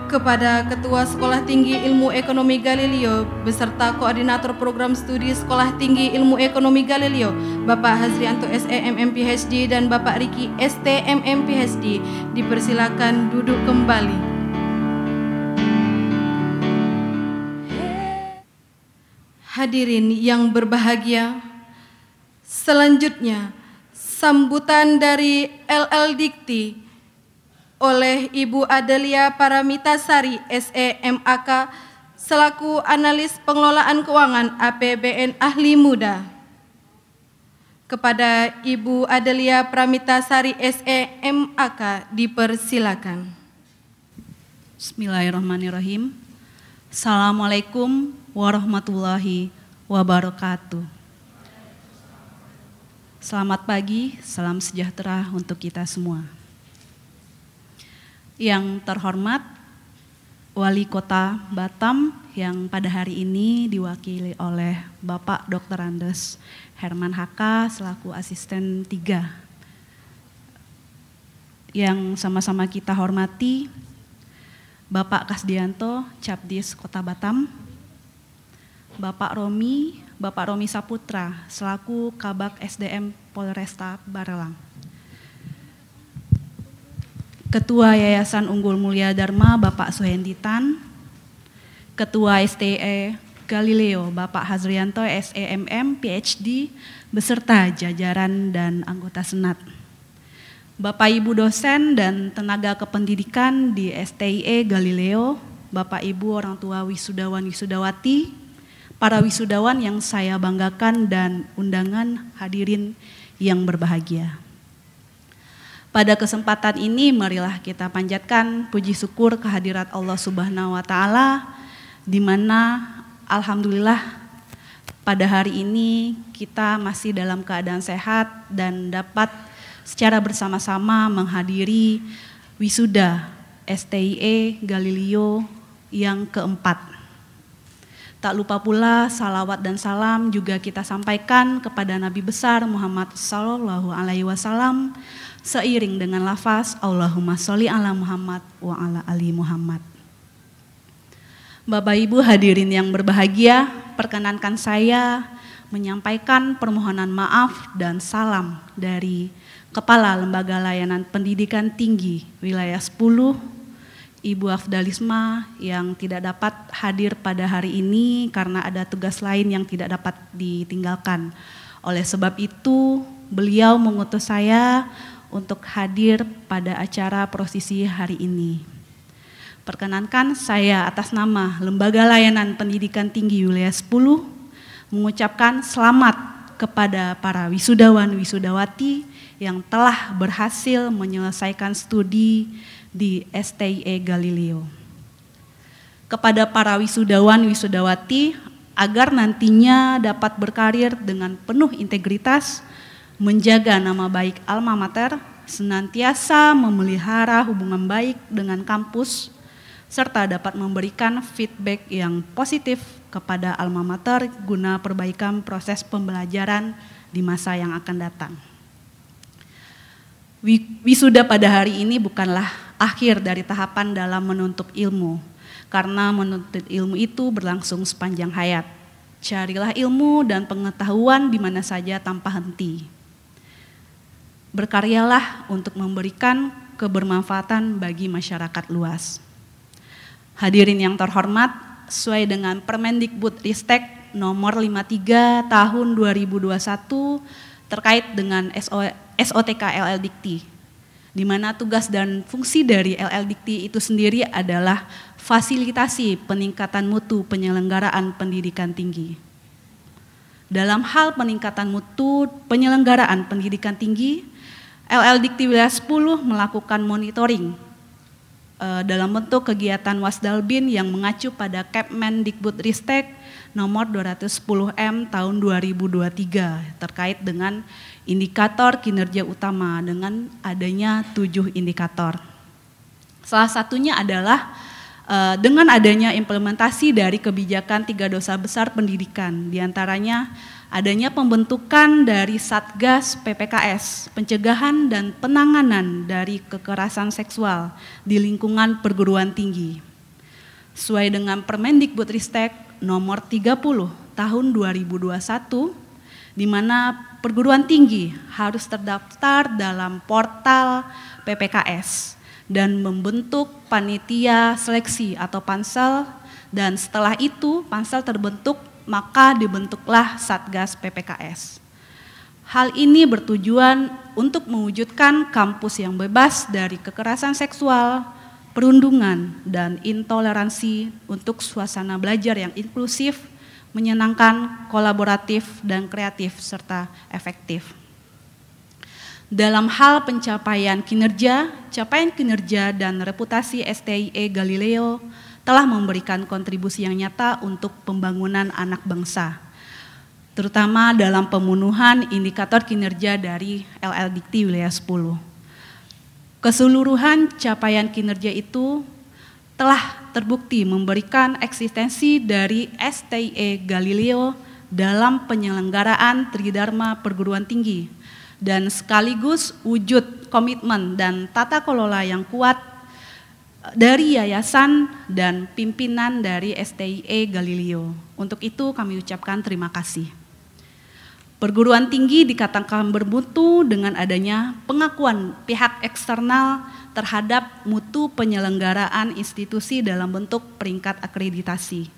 kepada Ketua Sekolah Tinggi Ilmu Ekonomi Galileo beserta Koordinator Program Studi Sekolah Tinggi Ilmu Ekonomi Galileo, Bapak Hazrianto SEMM PhD dan Bapak Riki STMM PhD, dipersilakan duduk kembali. Hadirin yang berbahagia, selanjutnya sambutan dari LL Dikti oleh Ibu Adelia Paramitasari SEMAK selaku Analis Pengelolaan Keuangan APBN Ahli Muda. Kepada Ibu Adelia Paramitasari SEMAK dipersilakan. Bismillahirrahmanirrahim. Assalamualaikum warahmatullahi wabarakatuh. Selamat pagi, salam sejahtera untuk kita semua. Yang terhormat Wali Kota Batam yang pada hari ini diwakili oleh Bapak Dr. Andes Herman HK selaku Asisten 3. Yang sama-sama kita hormati Bapak Kasdianto, Capdis Kota Batam, Bapak Romi Saputra selaku Kabak SDM Polresta Barelang, Ketua Yayasan Unggul Mulia Dharma Bapak Suhenditan, Ketua STE Galileo Bapak Hazrianto SEMM PhD beserta jajaran dan anggota Senat, Bapak Ibu dosen dan tenaga kependidikan di STIE Galileo, Bapak Ibu orang tua wisudawan wisudawati, para wisudawan yang saya banggakan dan undangan hadirin yang berbahagia. Pada kesempatan ini marilah kita panjatkan puji syukur kehadirat Allah Subhanahu wa taala, di mana alhamdulillah pada hari ini kita masih dalam keadaan sehat dan dapat secara bersama-sama menghadiri wisuda STIE Galileo yang keempat. Tak lupa pula salawat dan salam juga kita sampaikan kepada Nabi besar Muhammad Sallallahu Alaihi Wasallam seiring dengan lafaz Allahumma sholli ala Muhammad wa ala ali Muhammad. Bapak Ibu hadirin yang berbahagia, perkenankan saya menyampaikan permohonan maaf dan salam dari Kepala Lembaga Layanan Pendidikan Tinggi Wilayah 10, Ibu Afdalisma yang tidak dapat hadir pada hari ini karena ada tugas lain yang tidak dapat ditinggalkan. Oleh sebab itu, beliau mengutus saya untuk hadir pada acara prosesi hari ini. Perkenankan saya atas nama Lembaga Layanan Pendidikan Tinggi Wilayah 10 mengucapkan selamat kepada para wisudawan wisudawati yang telah berhasil menyelesaikan studi di STIE Galileo. Kepada para wisudawan wisudawati agar nantinya dapat berkarir dengan penuh integritas, menjaga nama baik alma mater, senantiasa memelihara hubungan baik dengan kampus, serta dapat memberikan feedback yang positif kepada alma mater guna perbaikan proses pembelajaran di masa yang akan datang. Wisuda pada hari ini bukanlah akhir dari tahapan dalam menuntut ilmu, karena menuntut ilmu itu berlangsung sepanjang hayat. Carilah ilmu dan pengetahuan di mana saja tanpa henti. Berkaryalah untuk memberikan kebermanfaatan bagi masyarakat luas. Hadirin yang terhormat, sesuai dengan Permendikbudristek nomor 53 tahun 2021 terkait dengan SOTK LL Dikti, di mana tugas dan fungsi dari LL Dikti itu sendiri adalah fasilitasi peningkatan mutu penyelenggaraan pendidikan tinggi. Dalam hal peningkatan mutu penyelenggaraan pendidikan tinggi, LL Dikti Wilayah 10 melakukan monitoring dalam bentuk kegiatan Wasdalbin yang mengacu pada Kepmendikbudristek nomor 210M tahun 2023 terkait dengan indikator kinerja utama dengan adanya 7 indikator. Salah satunya adalah dengan adanya implementasi dari kebijakan 3 dosa besar pendidikan, diantaranya adanya pembentukan dari Satgas PPKS, pencegahan dan penanganan dari kekerasan seksual di lingkungan perguruan tinggi. Sesuai dengan Permendikbudristek nomor 30 tahun 2021, di mana perguruan tinggi harus terdaftar dalam portal PPKS dan membentuk panitia seleksi atau pansel, dan setelah itu pansel terbentuk, maka dibentuklah Satgas PPKS. Hal ini bertujuan untuk mewujudkan kampus yang bebas dari kekerasan seksual, perundungan, dan intoleransi untuk suasana belajar yang inklusif, menyenangkan, kolaboratif, dan kreatif, serta efektif. Dalam hal pencapaian kinerja, capaian kinerja dan reputasi STIE Galileo telah memberikan kontribusi yang nyata untuk pembangunan anak bangsa, terutama dalam pemenuhan indikator kinerja dari LLDikti Wilayah 10. Keseluruhan capaian kinerja itu telah terbukti memberikan eksistensi dari STIE Galileo dalam penyelenggaraan Tridharma Perguruan Tinggi dan sekaligus wujud komitmen dan tata kelola yang kuat dari yayasan dan pimpinan dari STIE Galileo. Untuk itu kami ucapkan terima kasih. Perguruan tinggi dikatakan bermutu dengan adanya pengakuan pihak eksternal terhadap mutu penyelenggaraan institusi dalam bentuk peringkat akreditasi,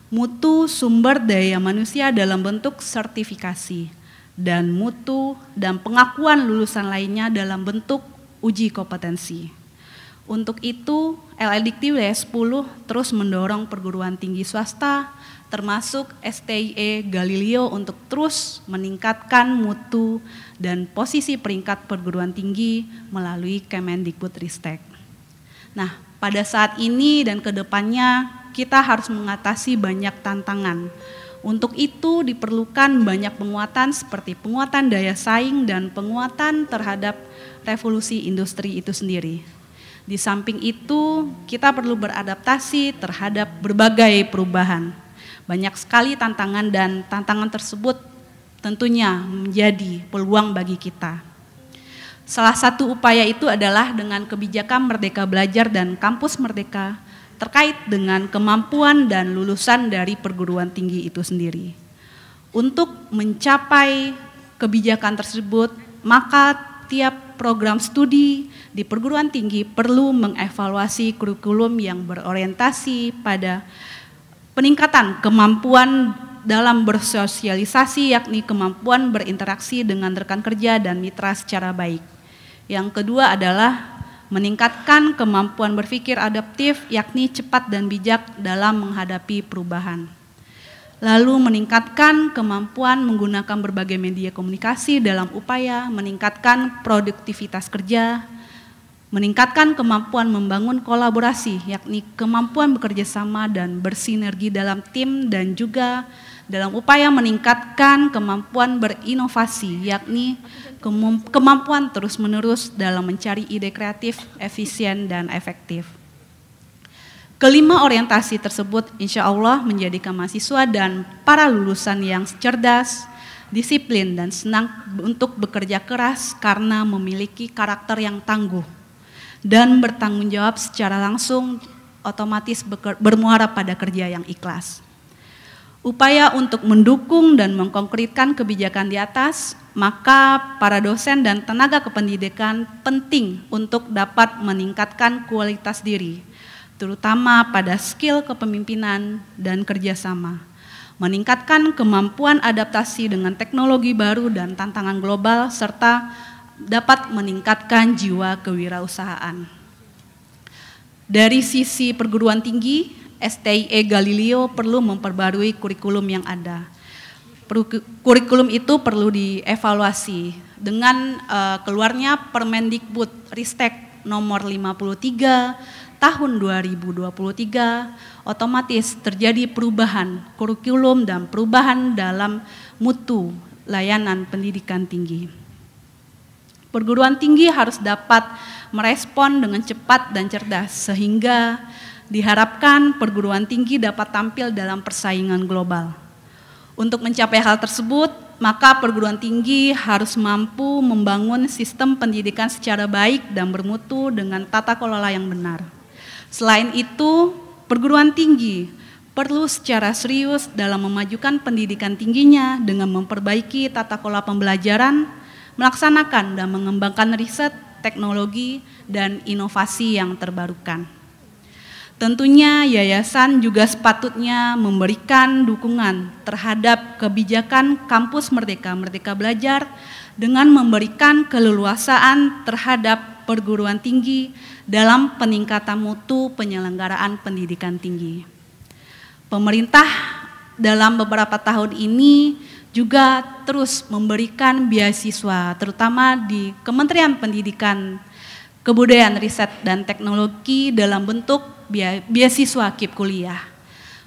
mutu sumber daya manusia dalam bentuk sertifikasi, dan mutu dan pengakuan lulusan lainnya dalam bentuk uji kompetensi. Untuk itu, LLDikti Wilayah 10 terus mendorong perguruan tinggi swasta termasuk STIE Galileo untuk terus meningkatkan mutu dan posisi peringkat perguruan tinggi melalui Kemendikbudristek. Nah, pada saat ini dan kedepannya kita harus mengatasi banyak tantangan. Untuk itu diperlukan banyak penguatan seperti penguatan daya saing dan penguatan terhadap revolusi industri itu sendiri. Di samping itu, kita perlu beradaptasi terhadap berbagai perubahan. Banyak sekali tantangan dan tantangan tersebut tentunya menjadi peluang bagi kita. Salah satu upaya itu adalah dengan kebijakan Merdeka Belajar dan Kampus Merdeka terkait dengan kemampuan dan lulusan dari perguruan tinggi itu sendiri. Untuk mencapai kebijakan tersebut, maka tiap program studi di perguruan tinggi perlu mengevaluasi kurikulum yang berorientasi pada peningkatan kemampuan dalam bersosialisasi, yakni kemampuan berinteraksi dengan rekan kerja dan mitra secara baik. Yang kedua adalah meningkatkan kemampuan berpikir adaptif, yakni cepat dan bijak dalam menghadapi perubahan. Lalu meningkatkan kemampuan menggunakan berbagai media komunikasi dalam upaya meningkatkan produktivitas kerja, meningkatkan kemampuan membangun kolaborasi, yakni kemampuan bekerja sama dan bersinergi dalam tim, dan juga dalam upaya meningkatkan kemampuan berinovasi, yakni kemampuan terus-menerus dalam mencari ide kreatif, efisien, dan efektif. Kelima orientasi tersebut insya Allah menjadikan mahasiswa dan para lulusan yang cerdas, disiplin, dan senang untuk bekerja keras karena memiliki karakter yang tangguh dan bertanggung jawab secara langsung, otomatis bermuara pada kerja yang ikhlas. Upaya untuk mendukung dan mengkonkretkan kebijakan di atas, maka para dosen dan tenaga kependidikan penting untuk dapat meningkatkan kualitas diri, terutama pada skill kepemimpinan dan kerjasama, meningkatkan kemampuan adaptasi dengan teknologi baru dan tantangan global, serta dapat meningkatkan jiwa kewirausahaan. Dari sisi perguruan tinggi, STIE Galileo perlu memperbarui kurikulum yang ada. Kurikulum itu perlu dievaluasi dengan keluarnya Permendikbudristek nomor 53 tahun 2023, otomatis terjadi perubahan kurikulum dan perubahan dalam mutu layanan pendidikan tinggi. Perguruan tinggi harus dapat merespon dengan cepat dan cerdas sehingga diharapkan perguruan tinggi dapat tampil dalam persaingan global. Untuk mencapai hal tersebut, maka perguruan tinggi harus mampu membangun sistem pendidikan secara baik dan bermutu dengan tata kelola yang benar. Selain itu, perguruan tinggi perlu secara serius dalam memajukan pendidikan tingginya dengan memperbaiki tata kelola pembelajaran, melaksanakan dan mengembangkan riset, teknologi, dan inovasi yang terbarukan. Tentunya yayasan juga sepatutnya memberikan dukungan terhadap kebijakan kampus Merdeka, Merdeka Belajar dengan memberikan keleluasaan terhadap perguruan tinggi dalam peningkatan mutu penyelenggaraan pendidikan tinggi. Pemerintah dalam beberapa tahun ini juga terus memberikan beasiswa, terutama di Kementerian Pendidikan, Kebudayaan, Riset, dan Teknologi dalam bentuk beasiswa KIP kuliah.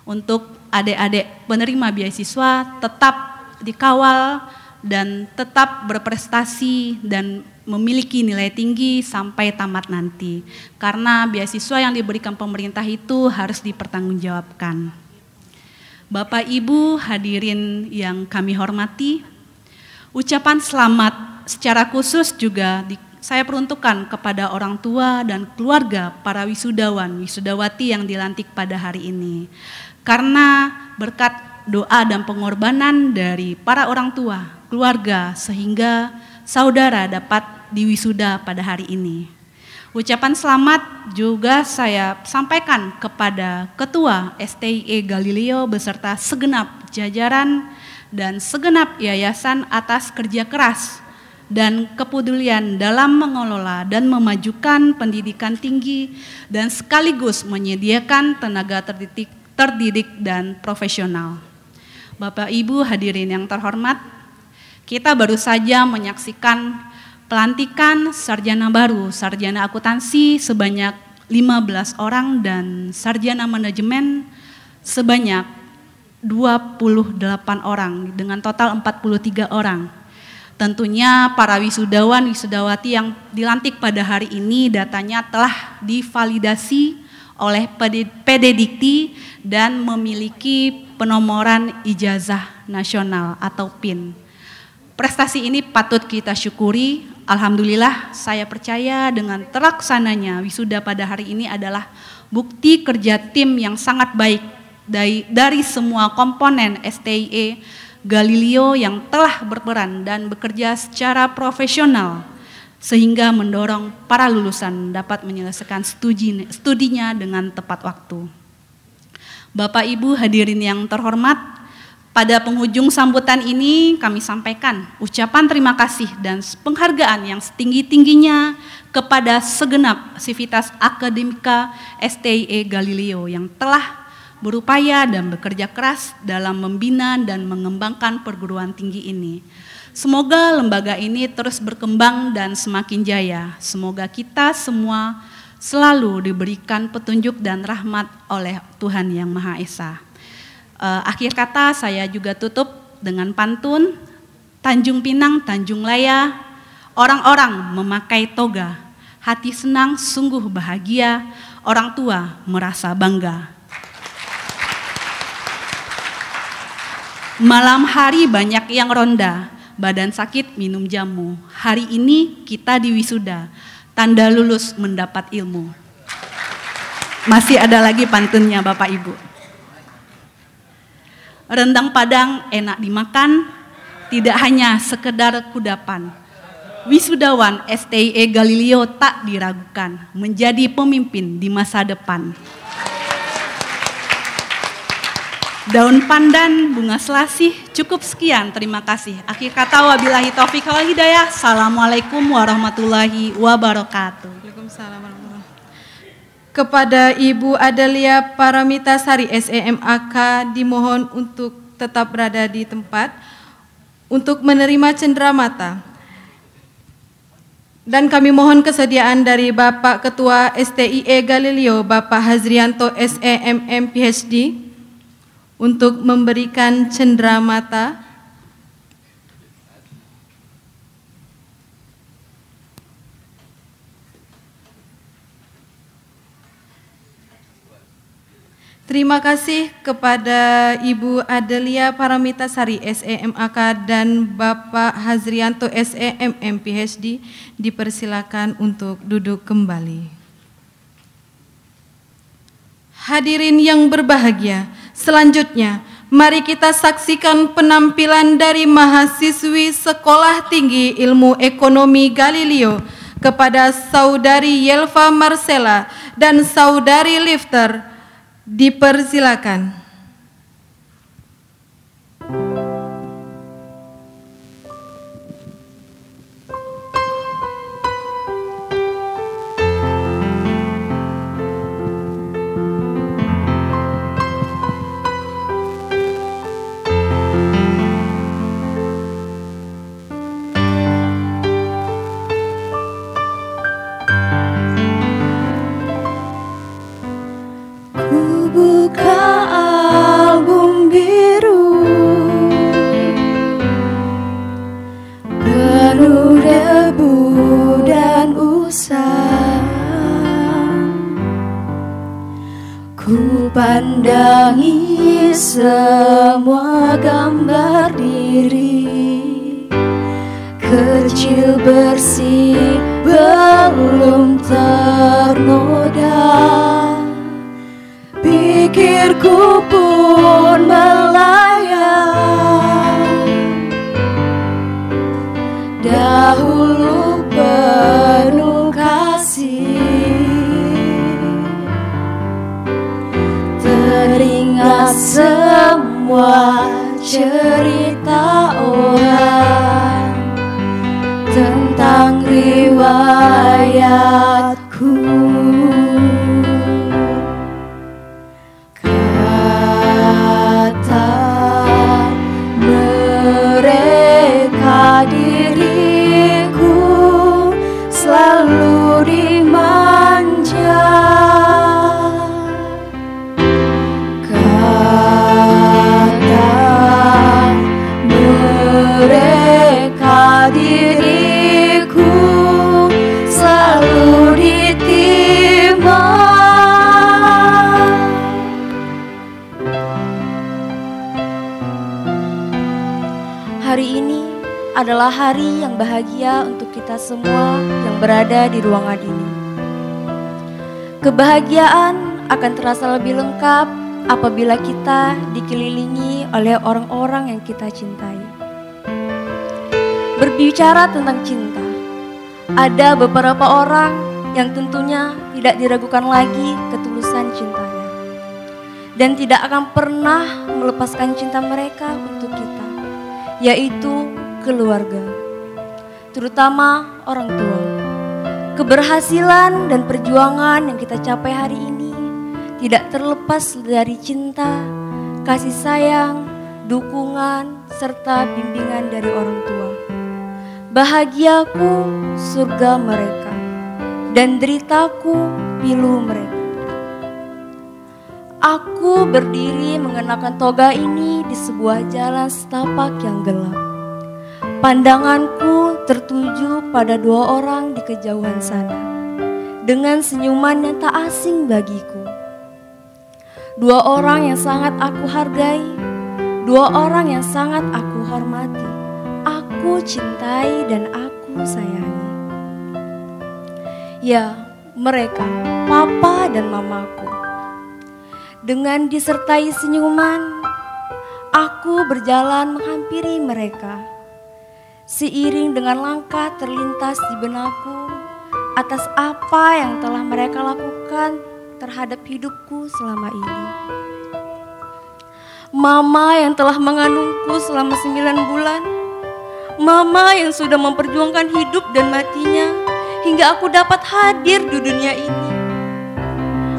Untuk adik-adik penerima beasiswa tetap dikawal dan tetap berprestasi dan memiliki nilai tinggi sampai tamat nanti. Karena beasiswa yang diberikan pemerintah itu harus dipertanggungjawabkan. Bapak Ibu hadirin yang kami hormati, ucapan selamat secara khusus juga saya peruntukkan kepada orang tua dan keluarga para wisudawan, wisudawati yang dilantik pada hari ini. Karena berkat doa dan pengorbanan dari para orang tua, keluarga, sehingga saudara dapat diwisuda pada hari ini. Ucapan selamat juga saya sampaikan kepada Ketua STIE Galileo beserta segenap jajaran dan segenap yayasan atas kerja keras dan kepedulian dalam mengelola dan memajukan pendidikan tinggi dan sekaligus menyediakan tenaga terdidik dan profesional. Bapak Ibu hadirin yang terhormat, kita baru saja menyaksikan pelantikan sarjana baru, sarjana akuntansi sebanyak 15 orang dan sarjana manajemen sebanyak 28 orang dengan total 43 orang. Tentunya para wisudawan, wisudawati yang dilantik pada hari ini datanya telah divalidasi oleh PDDikti dan memiliki penomoran ijazah nasional atau PIN. Prestasi ini patut kita syukuri. Alhamdulillah, saya percaya dengan terlaksananya wisuda pada hari ini adalah bukti kerja tim yang sangat baik dari semua komponen STIE Galileo yang telah berperan dan bekerja secara profesional sehingga mendorong para lulusan dapat menyelesaikan studinya dengan tepat waktu. Bapak Ibu hadirin yang terhormat, pada penghujung sambutan ini kami sampaikan ucapan terima kasih dan penghargaan yang setinggi-tingginya kepada segenap sivitas akademika STIE Galileo yang telah berupaya dan bekerja keras dalam membina dan mengembangkan perguruan tinggi ini. Semoga lembaga ini terus berkembang dan semakin jaya. Semoga kita semua selalu diberikan petunjuk dan rahmat oleh Tuhan Yang Maha Esa. Akhir kata saya juga tutup dengan pantun, Tanjung Pinang, Tanjung Laya, orang-orang memakai toga, hati senang sungguh bahagia, orang tua merasa bangga. Malam hari banyak yang ronda, badan sakit minum jamu. Hari ini kita diwisuda, tanda lulus mendapat ilmu. Masih ada lagi pantunnya Bapak Ibu. Rendang Padang enak dimakan, tidak hanya sekedar kudapan. Wisudawan STIE Galileo tak diragukan, menjadi pemimpin di masa depan. Daun pandan, bunga selasih, cukup sekian, terima kasih. Akhir kata wabillahi taufiq wal hidayah. Assalamualaikum warahmatullahi wabarakatuh. Waalaikumsalam warahmatullahi wabarakatuh. Kepada Ibu Adelia Paramitasari SEMAK dimohon untuk tetap berada di tempat untuk menerima cenderamata. Dan kami mohon kesediaan dari Bapak Ketua STIE Galileo, Bapak Hazrianto SEMM PhD, untuk memberikan cenderamata. Terima kasih kepada Ibu Adelia Paramitasari SEMAK dan Bapak Hazrianto SEMM PhD, dipersilakan untuk duduk kembali. Hadirin yang berbahagia, selanjutnya mari kita saksikan penampilan dari mahasiswi Sekolah Tinggi Ilmu Ekonomi Galileo kepada Saudari Yelva Marcella dan Saudari Lifter. Dipersilakan. Pandangi semua gambar diri kecil bersih belum ternoda, pikirku pun melayang dahulu penuh kasih. Teringat semua cerita orang tentang riwayatku. Kata mereka diriku selalu dimanja. Mereka diriku selalu ditimbang. Hari ini adalah hari yang bahagia untuk kita semua yang berada di ruangan ini. Kebahagiaan akan terasa lebih lengkap apabila kita dikelilingi oleh orang-orang yang kita cintai. Berbicara tentang cinta, ada beberapa orang yang tentunya tidak diragukan lagi ketulusan cintanya dan tidak akan pernah melepaskan cinta mereka untuk kita, yaitu keluarga, terutama orang tua. Keberhasilan dan perjuangan yang kita capai hari ini tidak terlepas dari cinta, kasih sayang, dukungan, serta bimbingan dari orang tua. Bahagiaku surga mereka, dan deritaku pilu mereka. Aku berdiri mengenakan toga ini di sebuah jalan setapak yang gelap. Pandanganku tertuju pada dua orang di kejauhan sana, dengan senyuman yang tak asing bagiku. Dua orang yang sangat aku hargai, dua orang yang sangat aku hormati, aku cintai dan aku sayangi. Ya, mereka, papa dan mamaku. Dengan disertai senyuman, aku berjalan menghampiri mereka. Seiring dengan langkah terlintas di benakku atas apa yang telah mereka lakukan terhadap hidupku selama ini. Mama yang telah mengandungku selama 9 bulan, mama yang sudah memperjuangkan hidup dan matinya hingga aku dapat hadir di dunia ini.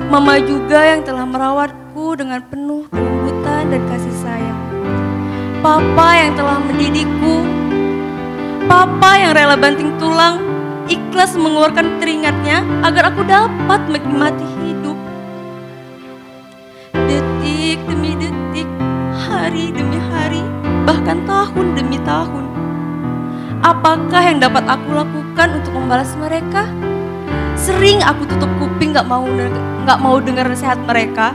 Mama juga yang telah merawatku dengan penuh kelembutan dan kasih sayang. Papa yang telah mendidikku, papa yang rela banting tulang, ikhlas mengeluarkan keringatnya agar aku dapat menikmati hidup. Detik demi detik, hari demi hari, bahkan tahun demi tahun. Apakah yang dapat aku lakukan untuk membalas mereka? Sering aku tutup kuping gak mau dengar nasihat mereka.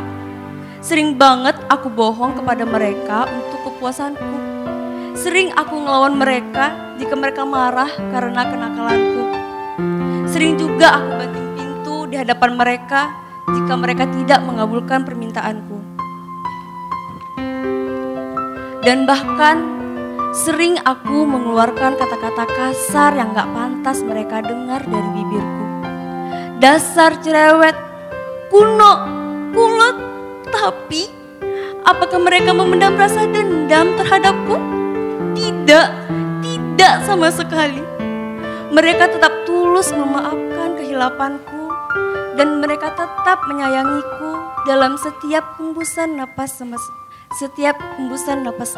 Sering banget aku bohong kepada mereka untuk kepuasanku. Sering aku ngelawan mereka jika mereka marah karena kenakalanku. Sering juga aku banting pintu di hadapan mereka jika mereka tidak mengabulkan permintaanku. Dan bahkan sering aku mengeluarkan kata-kata kasar yang gak pantas mereka dengar dari bibirku. Dasar cerewet, kuno, kulot. Tapi apakah mereka memendam rasa dendam terhadapku? Tidak sama sekali. Mereka tetap tulus memaafkan kehilapanku dan mereka tetap menyayangiku dalam setiap hembusan napas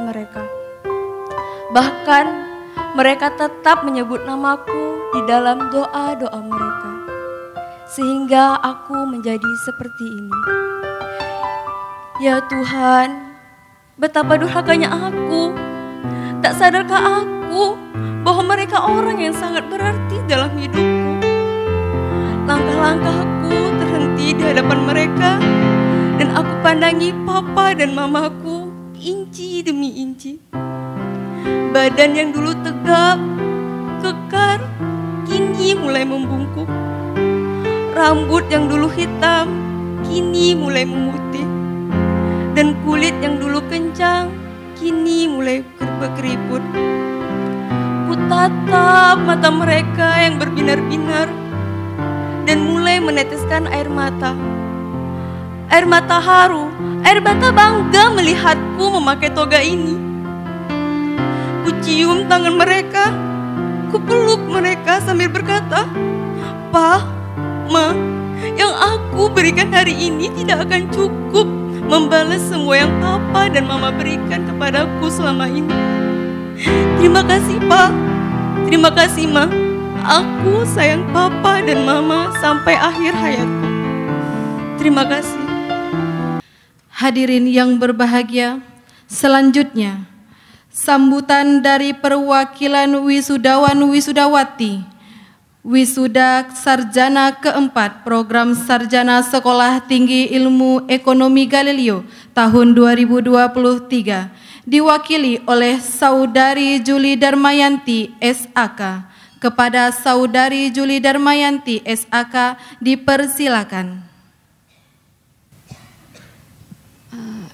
mereka. Bahkan mereka tetap menyebut namaku di dalam doa-doa mereka. Sehingga aku menjadi seperti ini. Ya Tuhan, betapa durhakanya aku. Tak sadarkah aku bahwa mereka orang yang sangat berarti dalam hidupku. Langkah-langkahku terhenti di hadapan mereka dan aku pandangi papa dan mamaku inci demi inci. Badan yang dulu tegap, kekar, kini mulai membungkuk. Rambut yang dulu hitam, kini mulai memutih. Dan kulit yang dulu kencang, kini mulai berkeriput. Kutatap mata mereka yang berbinar-binar dan mulai meneteskan air mata. Air mata haru, air mata bangga melihatku memakai toga ini. Kucium tangan mereka, kupeluk mereka sambil berkata, "Pa, Ma, yang aku berikan hari ini tidak akan cukup membalas semua yang papa dan mama berikan kepadaku selama ini. Terima kasih, Pa. Terima kasih, Ma. Aku sayang papa dan mama sampai akhir hayatku. Terima kasih." Hadirin yang berbahagia, selanjutnya sambutan dari perwakilan wisudawan-wisudawati Wisuda Sarjana keempat Program Sarjana Sekolah Tinggi Ilmu Ekonomi Galileo tahun 2023 diwakili oleh Saudari Juli Darmayanti SAK. Kepada Saudari Juli Darmayanti SAK dipersilakan.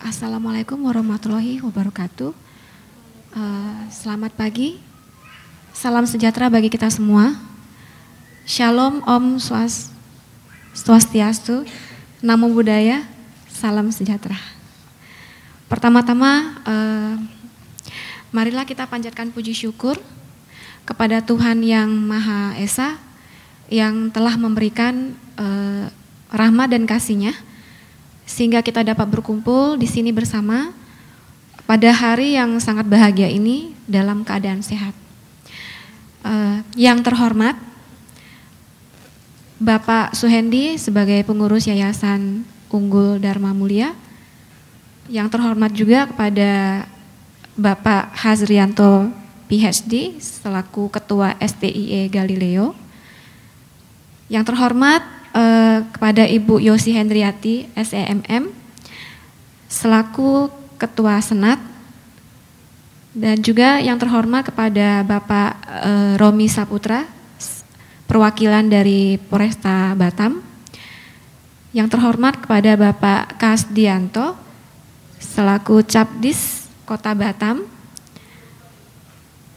Assalamualaikum warahmatullahi wabarakatuh. Selamat pagi, salam sejahtera bagi kita semua. Shalom, Om Swastiastu, Namo Buddhaya, salam sejahtera. Pertama-tama, marilah kita panjatkan puji syukur kepada Tuhan Yang Maha Esa yang telah memberikan rahmat dan kasih-Nya sehingga kita dapat berkumpul di sini bersama pada hari yang sangat bahagia ini dalam keadaan sehat. Yang terhormat Bapak Suhendi sebagai pengurus Yayasan Unggul Dharma Mulia, yang terhormat juga kepada Bapak Hazrianto PhD selaku Ketua STIE Galileo, yang terhormat kepada Ibu Yosi Hendriati SEMM selaku Ketua Senat, dan juga yang terhormat kepada Bapak Romi Saputra perwakilan dari Polresta Batam, yang terhormat kepada Bapak Kasdianto selaku Capdis Kota Batam,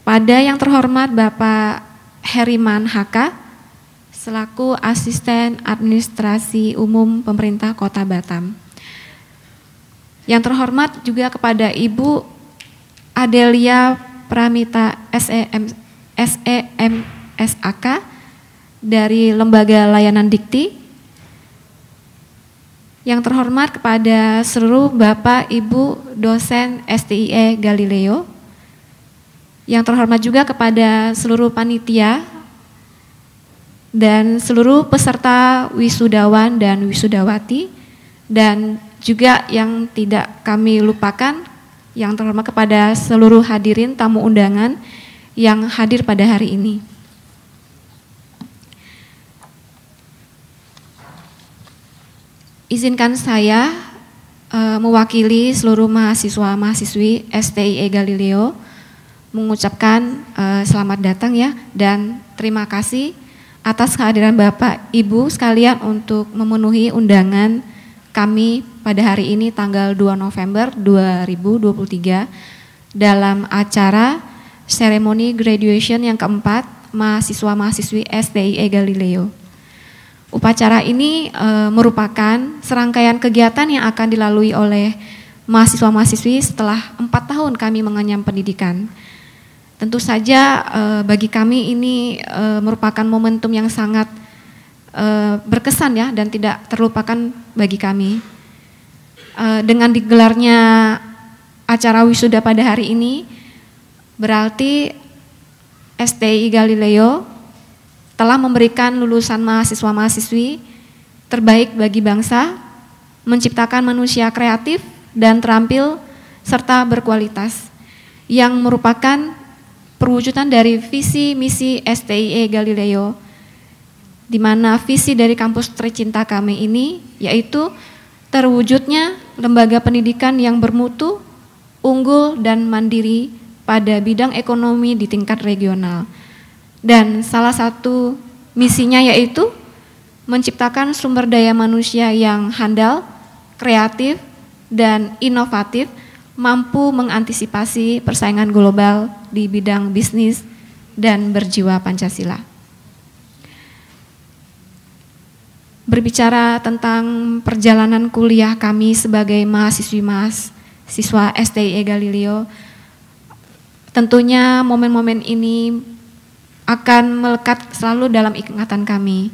pada yang terhormat Bapak Heriman HK selaku Asisten Administrasi Umum Pemerintah Kota Batam, yang terhormat juga kepada Ibu Adelia Pramita SEMSAK dari Lembaga Layanan Dikti, yang terhormat kepada seluruh Bapak Ibu dosen STIE Galileo, yang terhormat juga kepada seluruh panitia dan seluruh peserta wisudawan dan wisudawati, dan juga yang tidak kami lupakan, yang terhormat kepada seluruh hadirin tamu undangan yang hadir pada hari ini. Izinkan saya mewakili seluruh mahasiswa-mahasiswi STIE Galileo mengucapkan selamat datang ya, dan terima kasih atas kehadiran Bapak Ibu sekalian untuk memenuhi undangan kami pada hari ini tanggal 2 November 2023 dalam acara seremoni graduation yang keempat mahasiswa-mahasiswi STIE Galileo. Upacara ini merupakan serangkaian kegiatan yang akan dilalui oleh mahasiswa-mahasiswi setelah 4 tahun kami mengenyam pendidikan. Tentu saja bagi kami ini merupakan momentum yang sangat berkesan ya dan tidak terlupakan bagi kami. Dengan digelarnya acara wisuda pada hari ini berarti STI Galileo telah memberikan lulusan mahasiswa-mahasiswi terbaik bagi bangsa, menciptakan manusia kreatif dan terampil serta berkualitas yang merupakan perwujudan dari visi misi STIE Galileo, di mana visi dari kampus tercinta kami ini yaitu terwujudnya lembaga pendidikan yang bermutu, unggul dan mandiri pada bidang ekonomi di tingkat regional. Dan salah satu misinya yaitu menciptakan sumber daya manusia yang handal, kreatif dan inovatif, mampu mengantisipasi persaingan global di bidang bisnis dan berjiwa Pancasila. Berbicara tentang perjalanan kuliah kami sebagai mahasiswa STIE Galileo, tentunya momen-momen ini akan melekat selalu dalam ingatan kami.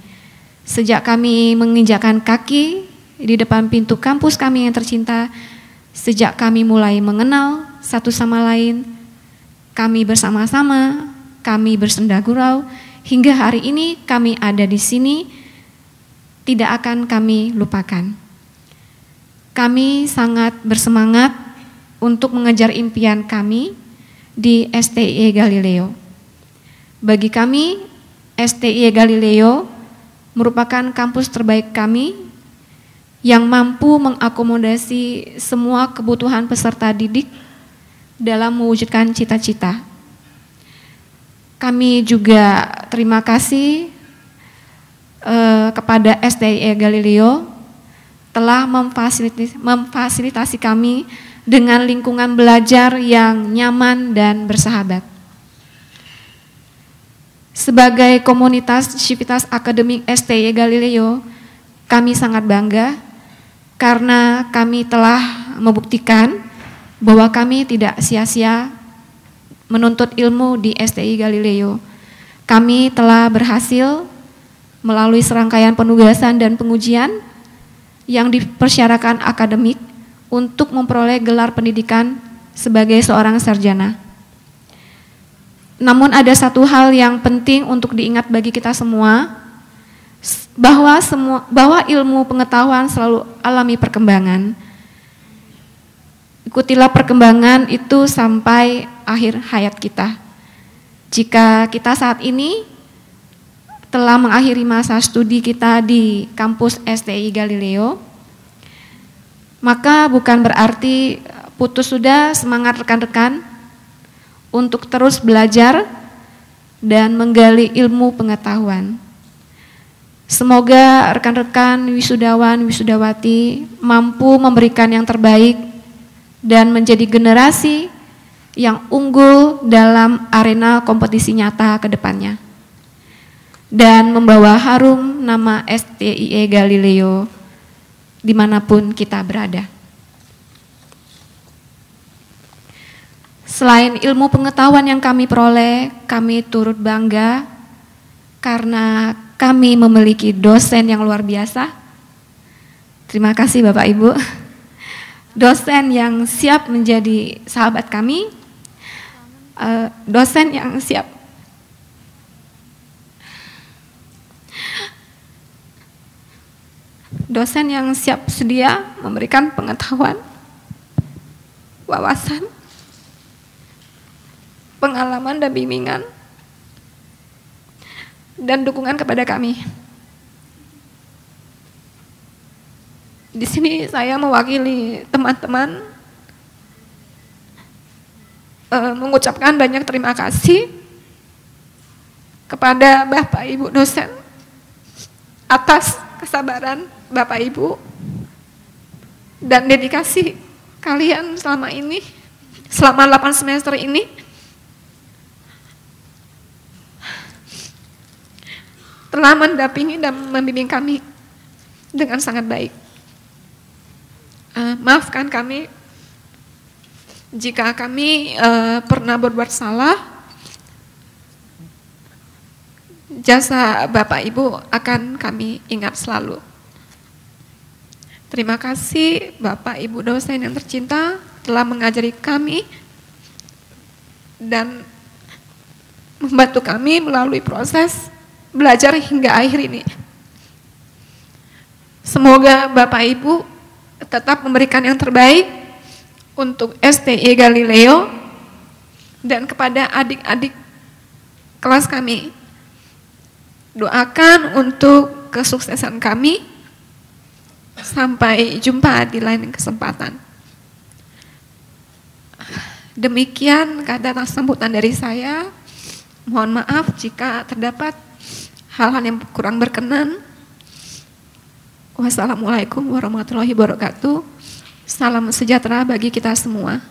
Sejak kami menginjakkan kaki di depan pintu kampus kami yang tercinta, sejak kami mulai mengenal satu sama lain, kami bersama-sama, kami bersenda gurau, hingga hari ini kami ada di sini, tidak akan kami lupakan. Kami sangat bersemangat untuk mengejar impian kami di STIE Galileo. Bagi kami, STIE Galileo merupakan kampus terbaik kami yang mampu mengakomodasi semua kebutuhan peserta didik dalam mewujudkan cita-cita. Kami juga terima kasih kepada STIE Galileo telah memfasilitasi kami dengan lingkungan belajar yang nyaman dan bersahabat. Sebagai komunitas sivitas akademik STIE Galileo, kami sangat bangga karena kami telah membuktikan bahwa kami tidak sia-sia menuntut ilmu di STI Galileo. Kami telah berhasil melalui serangkaian penugasan dan pengujian yang dipersyaratkan akademik untuk memperoleh gelar pendidikan sebagai seorang sarjana. Namun ada satu hal yang penting untuk diingat bagi kita semua, bahwa ilmu pengetahuan selalu alami perkembangan. Ikutilah perkembangan itu sampai akhir hayat kita. Jika kita saat ini telah mengakhiri masa studi kita di kampus STI Galileo, maka bukan berarti putus sudah semangat rekan-rekan untuk terus belajar dan menggali ilmu pengetahuan. Semoga rekan-rekan wisudawan, wisudawati mampu memberikan yang terbaik dan menjadi generasi yang unggul dalam arena kompetisi nyata ke depannya. Dan membawa harum nama STIE Galileo dimanapun kita berada. Selain ilmu pengetahuan yang kami peroleh, kami turut bangga karena kami memiliki dosen yang luar biasa. Terima kasih Bapak Ibu. Dosen yang siap menjadi sahabat kami, dosen yang siap sedia memberikan pengetahuan, wawasan, pengalaman dan bimbingan dan dukungan kepada kami. Di sini saya mewakili teman-teman mengucapkan banyak terima kasih kepada Bapak Ibu dosen atas kesabaran Bapak Ibu dan dedikasi kalian selama ini, selama 8 semester ini. Telah mendampingi dan membimbing kami dengan sangat baik. Maafkan kami jika kami pernah berbuat salah. Jasa Bapak Ibu akan kami ingat selalu. Terima kasih Bapak Ibu dosen yang tercinta telah mengajari kami dan membantu kami melalui proses belajar hingga akhir ini. Semoga Bapak Ibu tetap memberikan yang terbaik untuk STI Galileo dan kepada adik-adik kelas kami. Doakan untuk kesuksesan kami. Sampai jumpa di lain kesempatan. Demikian kata sambutan dari saya. Mohon maaf jika terdapat hal-hal yang kurang berkenan. Wassalamualaikum warahmatullahi wabarakatuh. Salam sejahtera bagi kita semua.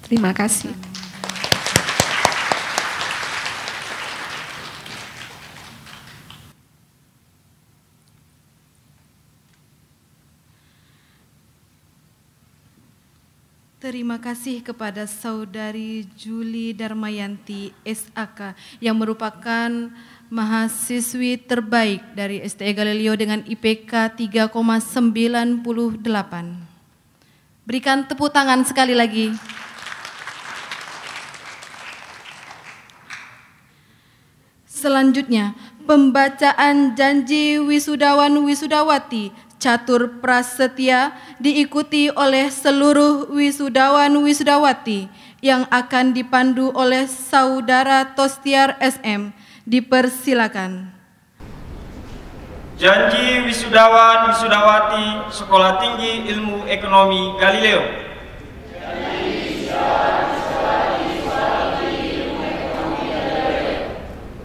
Terima kasih. Terima kasih kepada Saudari Juli Darmayanti SAK yang merupakan mahasiswi terbaik dari STI Galileo dengan IPK 3,98. Berikan tepuk tangan sekali lagi. Selanjutnya, pembacaan janji wisudawan-wisudawati Catur Prasetya diikuti oleh seluruh wisudawan-wisudawati yang akan dipandu oleh Saudara Tostiar SM. Dipersilakan. Janji wisudawan-wisudawati Sekolah Tinggi Ilmu Ekonomi Galileo.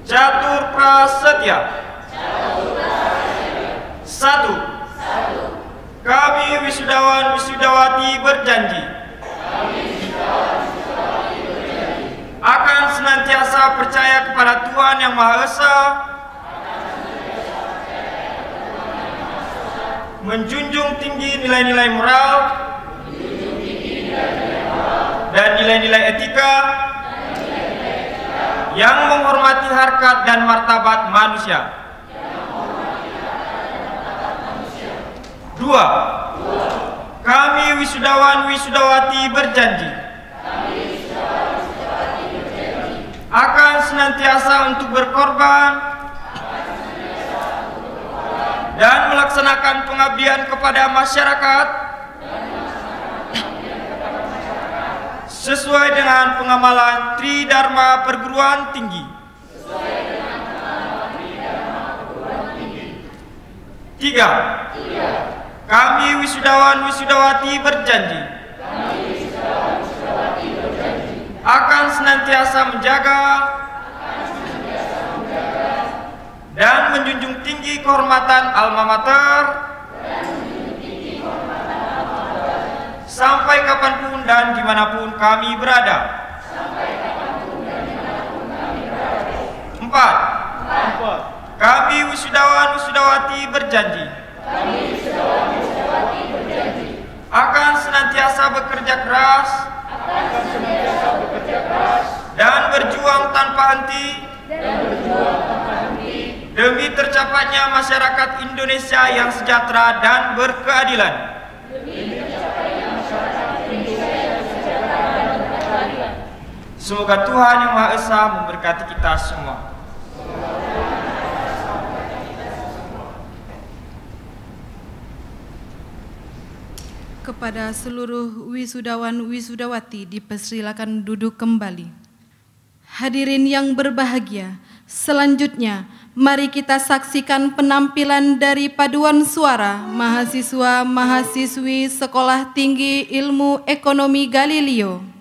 Catur Prasetya. 1. Kami wisudawan-wisudawati berjanji akan senantiasa percaya kepada Tuhan Yang Maha Esa, menjunjung tinggi nilai-nilai moral dan nilai-nilai etika yang menghormati harkat dan martabat manusia. 2. Kami wisudawan-wisudawati berjanji akan senantiasa untuk berkorban dan melaksanakan pengabdian kepada masyarakat sesuai dengan pengamalan Tridharma Perguruan Tinggi. 3. Kami wisudawan-wisudawati berjanji akan senantiasa menjaga dan menjunjung tinggi kehormatan alma mater sampai kapanpun dan dimanapun kami berada. 4. Kami wisudawan-wisudawati berjanji akan senantiasa bekerja keras dan berjuang tanpa henti demi tercapainya masyarakat Indonesia yang sejahtera dan berkeadilan. Semoga Tuhan Yang Maha Esa memberkati kita semua. Kepada seluruh wisudawan-wisudawati dipersilakan duduk kembali. Hadirin yang berbahagia, selanjutnya mari kita saksikan penampilan dari paduan suara mahasiswa-mahasiswi Sekolah Tinggi Ilmu Ekonomi Galileo.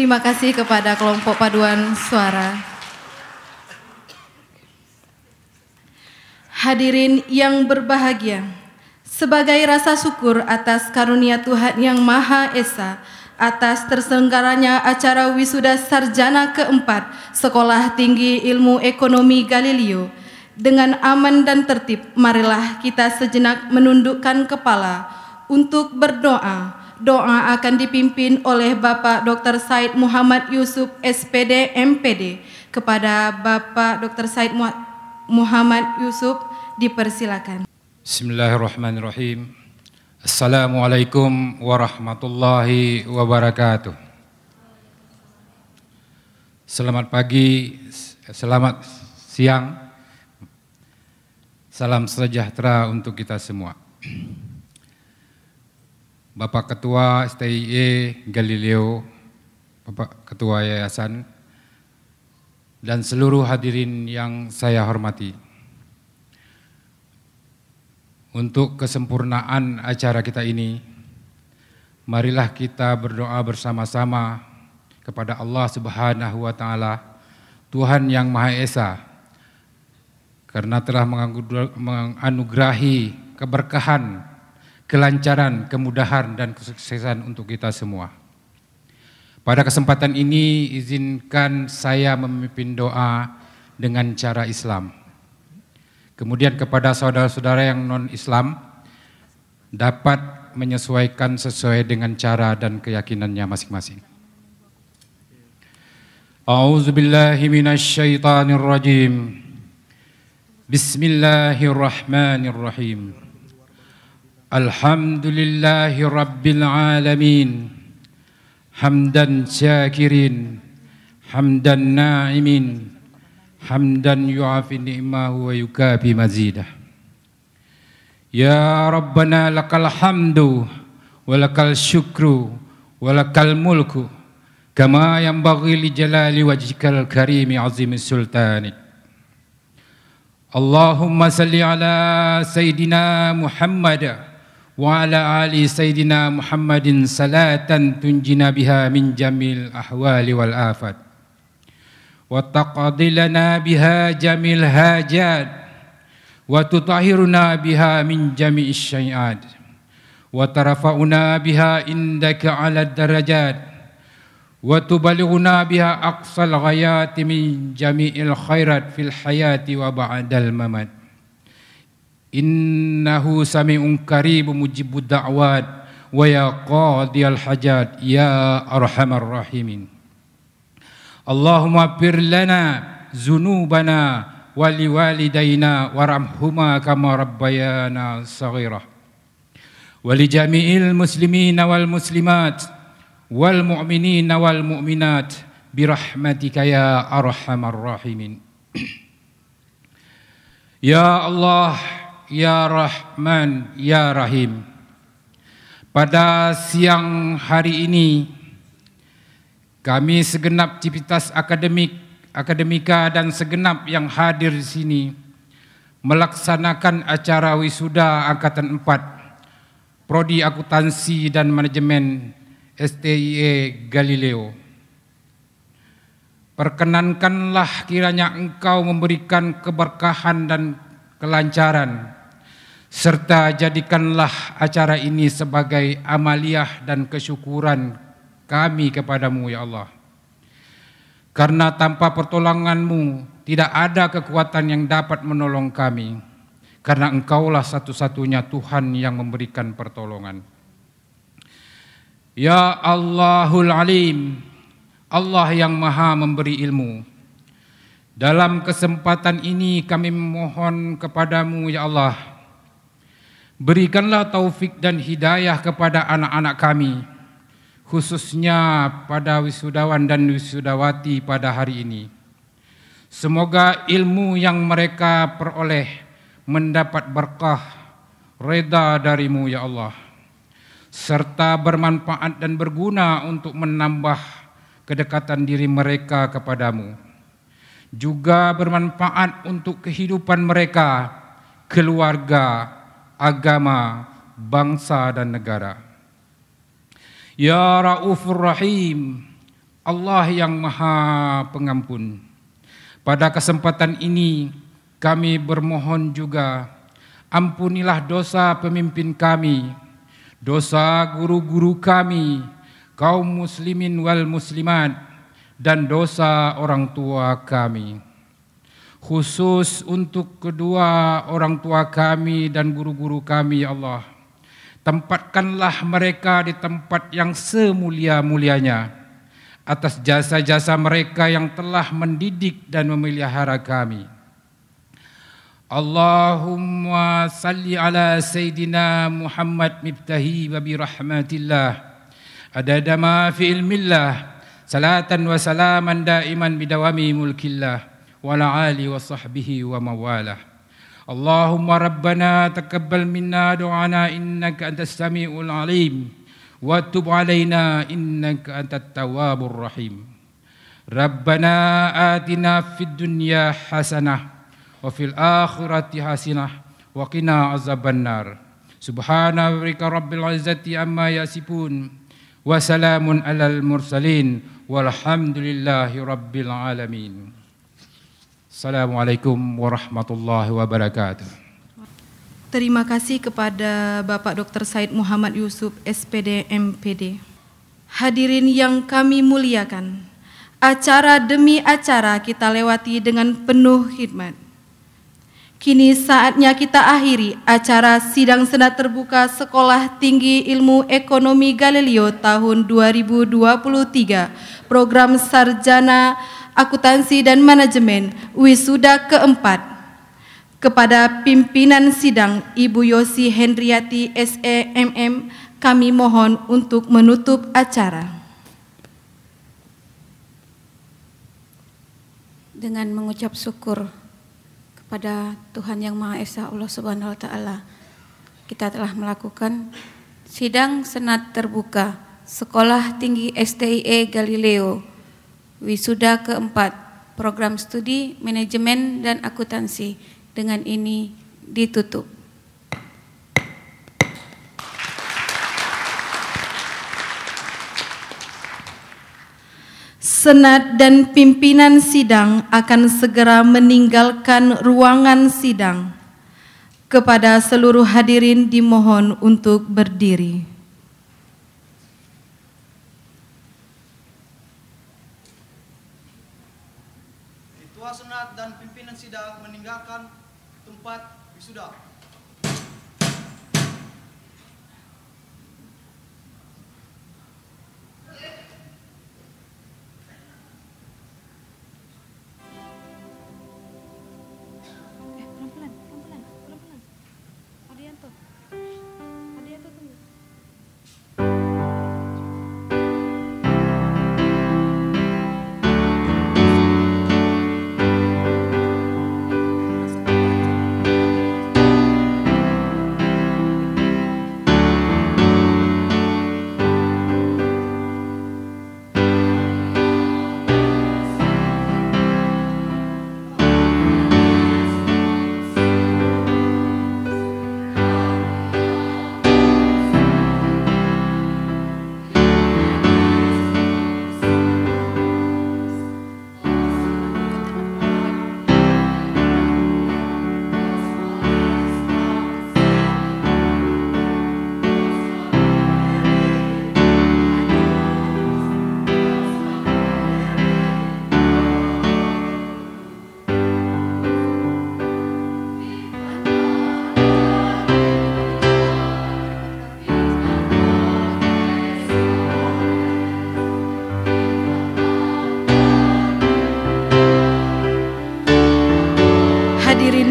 Terima kasih kepada kelompok paduan suara. Hadirin yang berbahagia, sebagai rasa syukur atas karunia Tuhan Yang Maha Esa, atas terselenggaranya acara wisuda sarjana keempat Sekolah Tinggi Ilmu Ekonomi Galileo, dengan aman dan tertib, marilah kita sejenak menundukkan kepala untuk berdoa. Doa akan dipimpin oleh Bapak Dr. Said Muhammad Yusuf, SPD, MPD. Kepada Bapak Dr. Said Muhammad Yusuf, dipersilakan. Bismillahirrahmanirrahim. Assalamualaikum warahmatullahi wabarakatuh. Selamat pagi, selamat siang, salam sejahtera untuk kita semua. Bapak Ketua STIE Galileo, Bapak Ketua Yayasan, dan seluruh hadirin yang saya hormati. Untuk kesempurnaan acara kita ini, marilah kita berdoa bersama-sama kepada Allah Subhanahu wa Ta'ala, Tuhan Yang Maha Esa, karena telah menganugerahi keberkahan, kelancaran, kemudahan, dan kesuksesan untuk kita semua. Pada kesempatan ini, izinkan saya memimpin doa dengan cara Islam. Kemudian kepada saudara-saudara yang non-Islam, dapat menyesuaikan sesuai dengan cara dan keyakinannya masing-masing. A'udzubillahi minasyaitonirrajim. Bismillahirrahmanirrahim. Alhamdulillahi Rabbil Alamin, hamdan syakirin, hamdan na'imin, hamdan yu'afi ni'mahu wa yukafi mazidah. Ya Rabbana lakal hamdu, wa lakal syukru, wa lakal mulku, kama yanbaghi li jalali wajhikal karimi azimi sultanik. Allahumma salli ala Sayyidina Muhammad wa ala ali Sayyidina Muhammadin salatan tunjina biha min jamil ahwali wal afat wa taqadilana biha jamil hajat wa tutahhiruna biha min jami'is syai'at wa tarafa'una biha indaka ala darajat wa tubalighuna biha aqsal ghayati min jami'il khairat fil hayati wa ba'dal mamat. Innahu sami'un qaribun mujibud da'wat wa ya qadiyal hajat ya arhamar rahimin. Allahumma fir lana zunubana wa liwalidayna warhamhuma kama rabbayana saghira. Wa li jami'il muslimina wal muslimat wal mu'minina wal mu'minat birahmatika ya arhamar rahimin. Ya Allah, Ya Rahman, Ya Rahim. Pada siang hari ini, kami segenap civitas akademika dan segenap yang hadir di sini melaksanakan acara wisuda Angkatan 4 Prodi Akuntansi dan Manajemen STIE Galileo. Perkenankanlah kiranya Engkau memberikan keberkahan dan kelancaran, serta jadikanlah acara ini sebagai amaliyah dan kesyukuran kami kepadamu ya Allah. Karena tanpa pertolonganmu tidak ada kekuatan yang dapat menolong kami, karena Engkaulah satu-satunya Tuhan yang memberikan pertolongan. Ya Allahul Alim, Allah yang maha memberi ilmu. Dalam kesempatan ini kami memohon kepadamu ya Allah, berikanlah taufik dan hidayah kepada anak-anak kami, khususnya pada wisudawan dan wisudawati pada hari ini. Semoga ilmu yang mereka peroleh mendapat berkah, reda darimu ya Allah, serta bermanfaat dan berguna untuk menambah kedekatan diri mereka kepadamu. Juga bermanfaat untuk kehidupan mereka, keluarga, agama, bangsa dan negara. Ya Raufur Rahim, Allah yang Maha Pengampun. Pada kesempatan ini kami bermohon juga, ampunilah dosa pemimpin kami, dosa guru-guru kami, kaum muslimin wal muslimat, dan dosa orang tua kami. Khusus untuk kedua orang tua kami dan guru-guru kami, ya Allah, tempatkanlah mereka di tempat yang semulia-mulianya atas jasa-jasa mereka yang telah mendidik dan memelihara kami. Allahumma salli ala Sayyidina Muhammad miftahi babi rahmatillah adada ma fi ilmillah salatan wa salaman daiman bidawami mulkillah wa ala ali wa sahbihi wa mawalah. Allahumma rabbana taqabbal minna du'ana innaka antas sami'ul alim wa tub alaina innaka antat tawwabur rahim. Rabbana atina fid dunya hasanah wa fil akhirati hasanah wa qina azabannar. Subhana rabbika rabbil izzati amma yasifun wa salamun alal mursalin walhamdulillahi rabbil alamin. Assalamualaikum warahmatullahi wabarakatuh. Terima kasih kepada Bapak Dr. Said Muhammad Yusuf, SPD, MPD. Hadirin yang kami muliakan, acara demi acara kita lewati dengan penuh khidmat. Kini saatnya kita akhiri acara Sidang Senat Terbuka Sekolah Tinggi Ilmu Ekonomi Galileo tahun 2023, Program Sarjana Akuntansi dan Manajemen, wisuda keempat. Kepada pimpinan sidang Ibu Yosi Hendriati SEMM, kami mohon untuk menutup acara. Dengan mengucap syukur kepada Tuhan Yang Maha Esa Allah Subhanahu wa taala, kita telah melakukan sidang senat terbuka Sekolah Tinggi STIE Galileo wisuda keempat, program studi manajemen dan akuntansi. Dengan ini ditutup. Senat dan pimpinan sidang akan segera meninggalkan ruangan sidang. Kepada seluruh hadirin dimohon untuk berdiri. Ketua Senat dan pimpinan sidang meninggalkan tempat wisuda.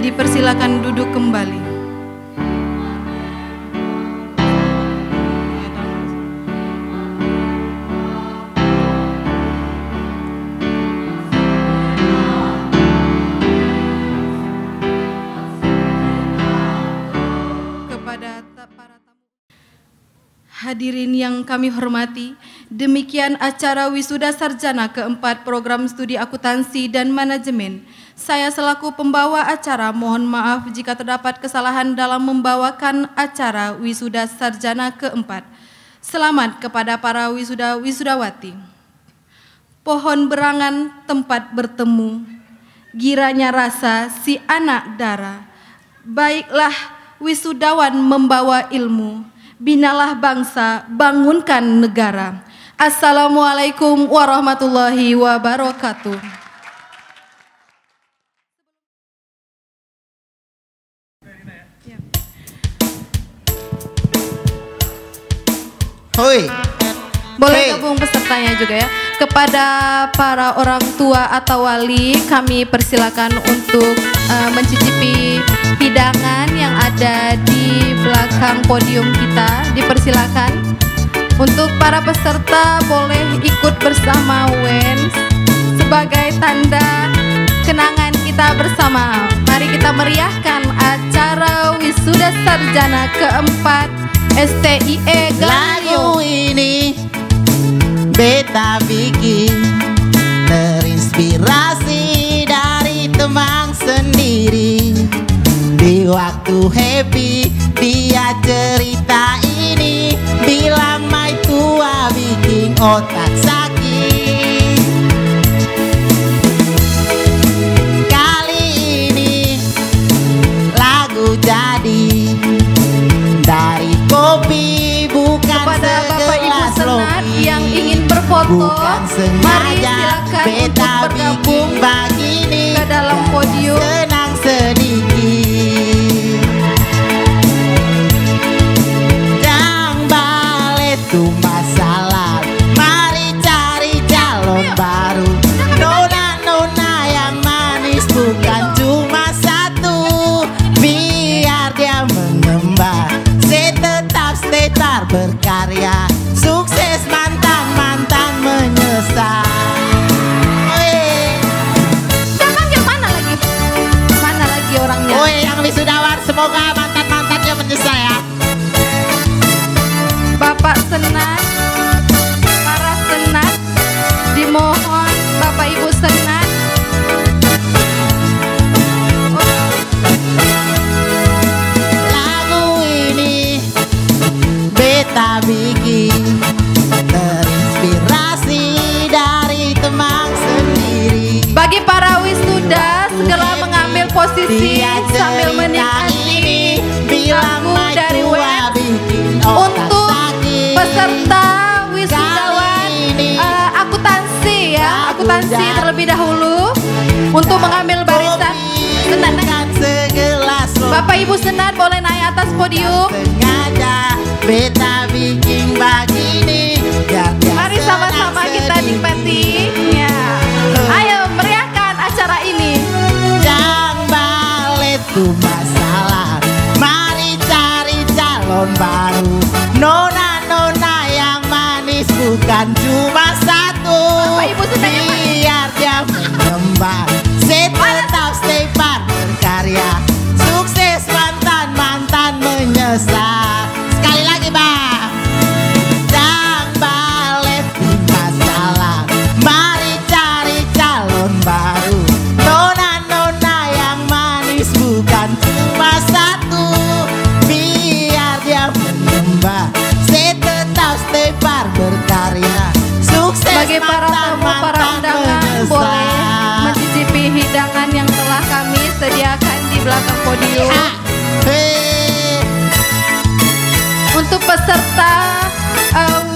Dipersilakan duduk kembali. Kepada para tamu hadirin yang kami hormati, demikian acara wisuda sarjana keempat program studi akuntansi dan manajemen. Saya selaku pembawa acara mohon maaf jika terdapat kesalahan dalam membawakan acara wisuda sarjana keempat. Selamat kepada para wisuda-wisudawati. pohon berangan tempat bertemu, giranya rasa si anak dara. Baiklah wisudawan membawa ilmu, binalah bangsa, bangunkan negara. Assalamualaikum warahmatullahi wabarakatuh. Hoi. Boleh gabung pesertanya juga ya. Kepada para orang tua atau wali, kami persilakan untuk mencicipi hidangan yang ada di belakang podium kita. Dipersilakan. Untuk para peserta boleh ikut bersama WENS sebagai tanda kenangan kita bersama. Mari kita meriahkan acara wisuda sarjana keempat STIE Gayo. Lagu ini beta bikin terinspirasi dari teman sendiri. Di waktu happy dia cerita ini, bilang mai tua bikin otak sakit. Kali ini lagu jadi dari kopi, bukan kepada Bapak Ibu Senat yang ingin berfoto, mari silakan untuk bergabung ke dalam podium. Senang sedikit. Jangan balik tuh masalah, mari cari calon baru. Nona-nona yang manis bukan cuma satu, biar dia mengembang. Tetap berkarya, sukses mantan-mantan menyesal. Jangan yang mana lagi? Mana lagi orangnya? Woi, yang wisudawan semoga mantan-mantannya menyesal ya. Bapak Senat, para Senat, dimohon Bapak Ibu Senat. Beta bikin terinspirasi dari teman sendiri. Bagi para wisuda segera mengambil posisi sambil menikmati lagu dari WENS. Untuk peserta wisudawan akuntansi ya, akuntansi terlebih dahulu untuk mengambil barisan. Bapak Ibu Senat boleh naik atas podium. Sengaja beta bikin begini, mari sama-sama kita nikmati ya. Ayo meriahkan acara ini. Jangan balik tuh masalah, mari cari calon baru. Nona-nona yang manis bukan cuma satu, biar dia mengembang. Tetap stay par berkarya, sukses mantan-mantan menyesal. Sekali lagi bang, jangan balik di masalah, mari cari calon baru. Nona-nona yang manis bukan cuma satu, biar dia mengembang. Tetap stay par berkarya, sukses. Bagi para tamu, para undangan boleh mencicipi hidangan yang telah kami sediakan di belakang podium. Untuk peserta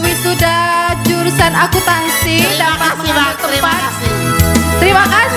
wisuda jurusan akuntansi dapat mengambil tempat. Terima kasih.